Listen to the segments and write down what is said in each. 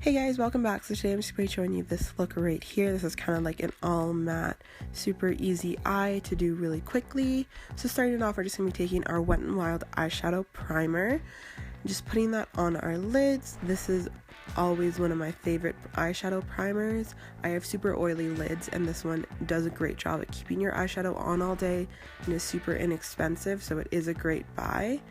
Hey guys, welcome back. So today I'm just going to be showing you this look right here. This is kind of like an all matte, super easy eye to do really quickly. So starting off, we're just going to be taking our Wet n Wild eyeshadow primer, just putting that on our lids. This is always one of my favorite eyeshadow primers. I have super oily lids and this one does a great job at keeping your eyeshadow on all day and is super inexpensive, so it is a great buy.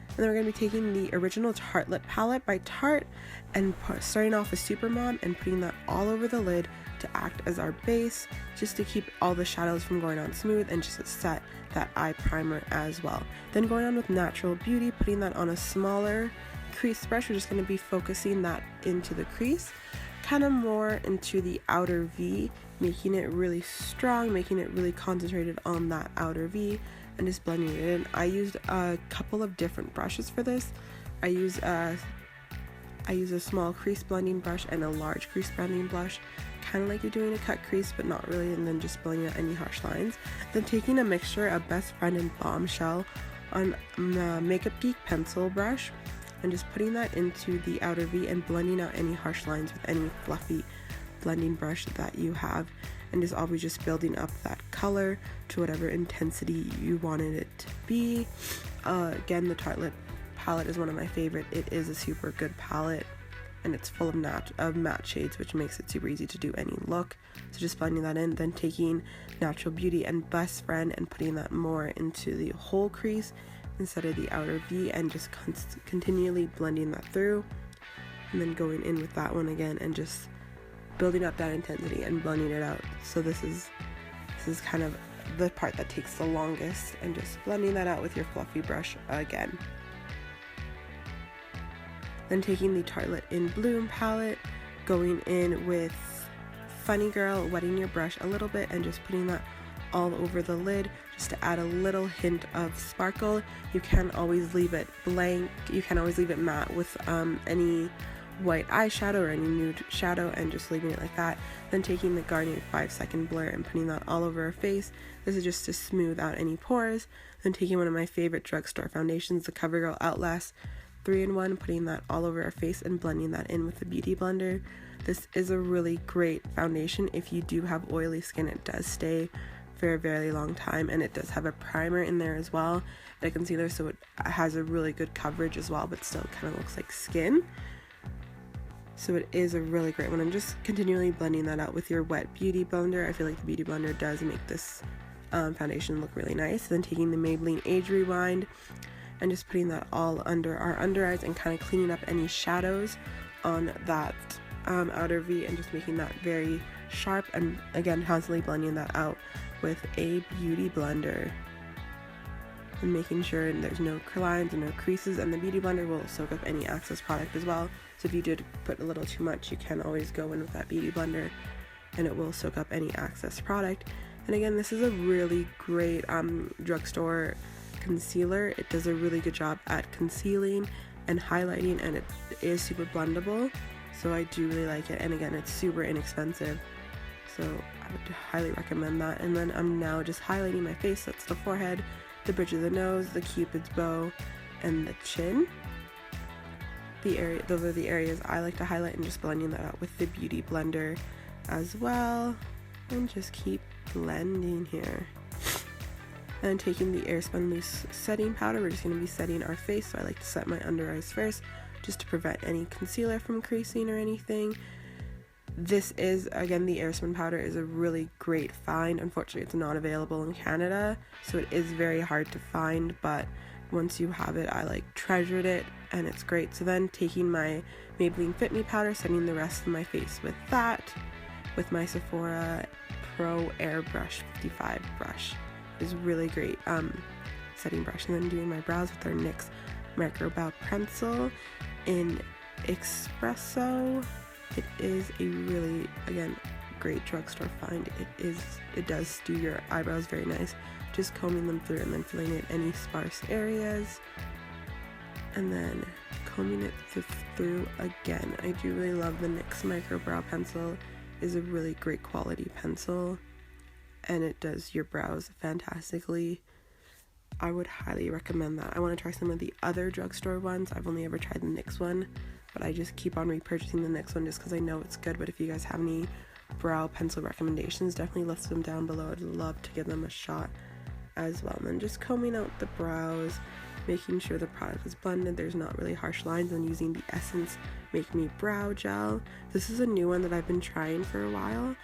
And then we're going to be taking the original Tartelette palette by Tarte and starting off with Supermom and putting that all over the lid to act as our base, just to keep all the shadows from going on smooth and just to set that eye primer as well. Then going on with Natural Beauty, putting that on a smaller crease brush. We're just going to be focusing that into the crease, kind of more into the outer V, making it really strong, making it really concentrated on that outer V, and just blending it in. I used a couple of different brushes for this. I use a small crease blending brush and a large crease blending brush, kind of like you're doing a cut crease but not really, and then just blending out any harsh lines. Then taking a mixture of Best Friend and Bombshell on a Makeup Geek pencil brush and just putting that into the outer V and blending out any harsh lines with any fluffy blending brush that you have, and just always just building up that color to whatever intensity you wanted it to be. Again, the Tartelette palette is one of my favorite. It is a super good palette and it's full of matte shades, which makes it super easy to do any look. So just blending that in, then taking Natural Beauty and Best Friend and putting that more into the whole crease instead of the outer V, and just continually blending that through, and then going in with that one again and just building up that intensity and blending it out. So this is kind of the part that takes the longest, and just blending that out with your fluffy brush again. Then taking the Tartelette in Bloom palette, going in with Funny Girl, wetting your brush a little bit and just putting that all over the lid just to add a little hint of sparkle. You can always leave it blank, you can always leave it matte with any white eyeshadow or any nude shadow and just leaving it like that. Then taking the Garnier 5-second blur and putting that all over her face. This is just to smooth out any pores. Then taking one of my favorite drugstore foundations, the CoverGirl Outlast 3-in-1, putting that all over our face and blending that in with the Beauty Blender. This is a really great foundation if you do have oily skin. It does stay for a very long time, and it does have a primer in there as well and a concealer, so it has a really good coverage as well, but still kind of looks like skin. So it is a really great one. I'm just continually blending that out with your wet Beauty Blender. I feel like the Beauty Blender does make this foundation look really nice. Then taking the Maybelline Age Rewind and just putting that all under our under eyes and kind of cleaning up any shadows on that outer V, and just making that very sharp, and again constantly blending that out with a Beauty Blender and making sure there's no lines and no creases, and the Beauty Blender will soak up any excess product as well. So if you did put a little too much, you can always go in with that Beauty Blender and it will soak up any excess product. And again, this is a really great drugstore concealer. It does a really good job at concealing and highlighting, and it is super blendable, so I do really like it. And again, it's super inexpensive, so I would highly recommend that. And then I'm now just highlighting my face. That's the forehead, the bridge of the nose, the Cupid's bow, and the chin. Those are the areas I like to highlight, and just blending that out with the Beauty Blender as well, and just keep blending here. And taking the Airspun Loose setting powder, we're just going to be setting our face. So I like to set my under eyes first, just to prevent any concealer from creasing or anything. This is, again, the Airspun powder is a really great find. Unfortunately, it's not available in Canada, so it is very hard to find, but once you have it, I treasured it, and it's great. So then taking my Maybelline Fit Me powder, setting the rest of my face with that, with my Sephora Pro Airbrush 55 brush. Is really great setting brush. And then doing my brows with our NYX Micro Brow Pencil in Espresso. It is a really, again, great drugstore find. It does do your eyebrows very nice, just combing them through and then filling in any sparse areas and then combing it through again. I do really love the NYX Micro Brow Pencil. It is a really great quality pencil, and it does your brows fantastically. I would highly recommend that. I want to try some of the other drugstore ones. I've only ever tried the NYX one, but I just keep on repurchasing the next one just because I know it's good. But if you guys have any brow pencil recommendations, definitely list them down below. I'd love to give them a shot as well. And then just combing out the brows, making sure the product is blended, there's not really harsh lines, and using the Essence Make Me Brow Gel. This is a new one that I've been trying for a while.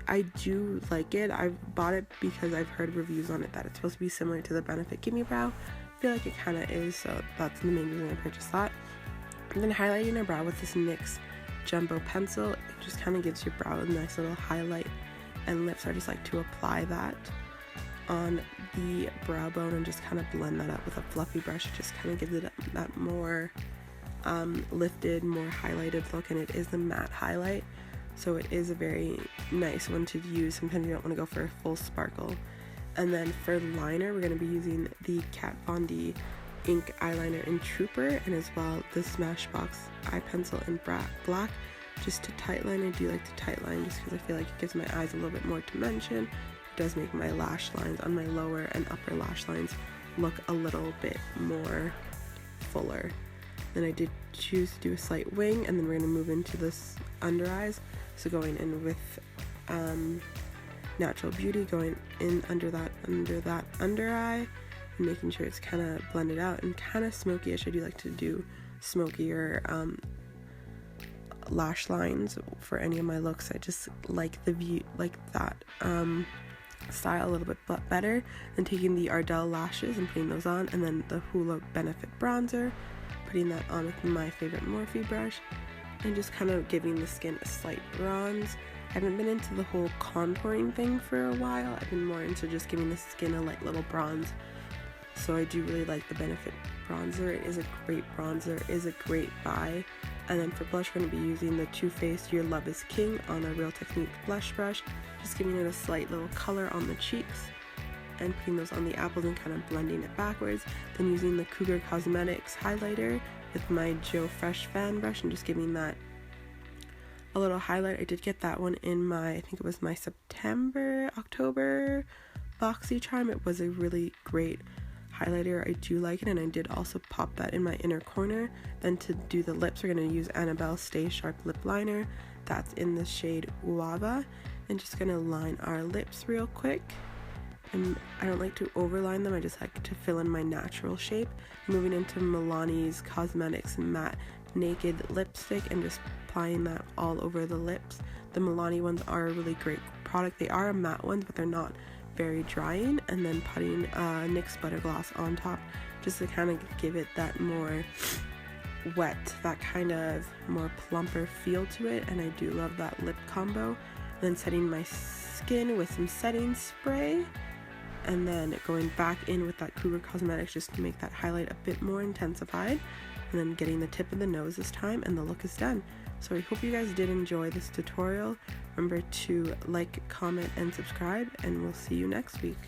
I do like it. I've bought it because I've heard reviews on it that it's supposed to be similar to the Benefit Gimme Brow. I feel like it kind of is, so that's the main reason I purchased that. And then highlighting our brow with this NYX Jumbo Pencil, it just kind of gives your brow a nice little highlight and lift. So I just like to apply that on the brow bone and just kind of blend that up with a fluffy brush. It just kind of gives it that more lifted, more highlighted look, and it is a matte highlight, so it is a very nice one to use. Sometimes you don't want to go for a full sparkle. And then for liner, we're going to be using the Kat Von D ink eyeliner in Trooper, and as well the Smashbox eye pencil in black, just to tightline. I do like to tightline just because I feel like it gives my eyes a little bit more dimension. It does make my lash lines on my lower and upper lash lines look a little bit more fuller. Then I did choose to do a slight wing, and then we're going to move into this under eyes. So going in with Natural Beauty, going in under that under eye, and making sure it's kind of blended out and kind of smoky-ish. I do like to do smokier lash lines for any of my looks. I just like the view, like that style a little bit better than taking the Ardell lashes and putting those on, and then the Hoola Benefit bronzer, putting that on with my favorite Morphe brush, and just kind of giving the skin a slight bronze. I haven't been into the whole contouring thing for a while. I've been more into just giving the skin a light little bronze. So I do really like the Benefit bronzer. It is a great bronzer, it is a great buy. And then for blush, we're going to be using the Too Faced Your Love is King on a Real Technique blush brush, just giving it a slight little color on the cheeks and putting those on the apples and kind of blending it backwards. Then using the Cougar Cosmetics highlighter with my Joe Fresh fan brush and just giving that a little highlight. I did get that one in my, I think it was my October Boxy Charm. It was a really great highlighter. I do like it, and I did also pop that in my inner corner. Then to do the lips, we're going to use Annabelle Stay Sharp lip liner. That's in the shade Guava, and just going to line our lips real quick. And I don't like to overline them, I just like to fill in my natural shape. Moving into Milani's Cosmetics Matte Naked Lipstick and just applying that all over the lips. The Milani ones are a really great product. They are matte ones, but they're not very drying. And then putting NYX Butter Gloss on top just to kind of give it that more wet, that kind of more plumper feel to it. And I do love that lip combo. And then setting my skin with some setting spray, and then going back in with that Cougar Cosmetics just to make that highlight a bit more intensified, and then getting the tip of the nose this time, and the look is done. So I hope you guys did enjoy this tutorial. Remember to like, comment, and subscribe, and we'll see you next week.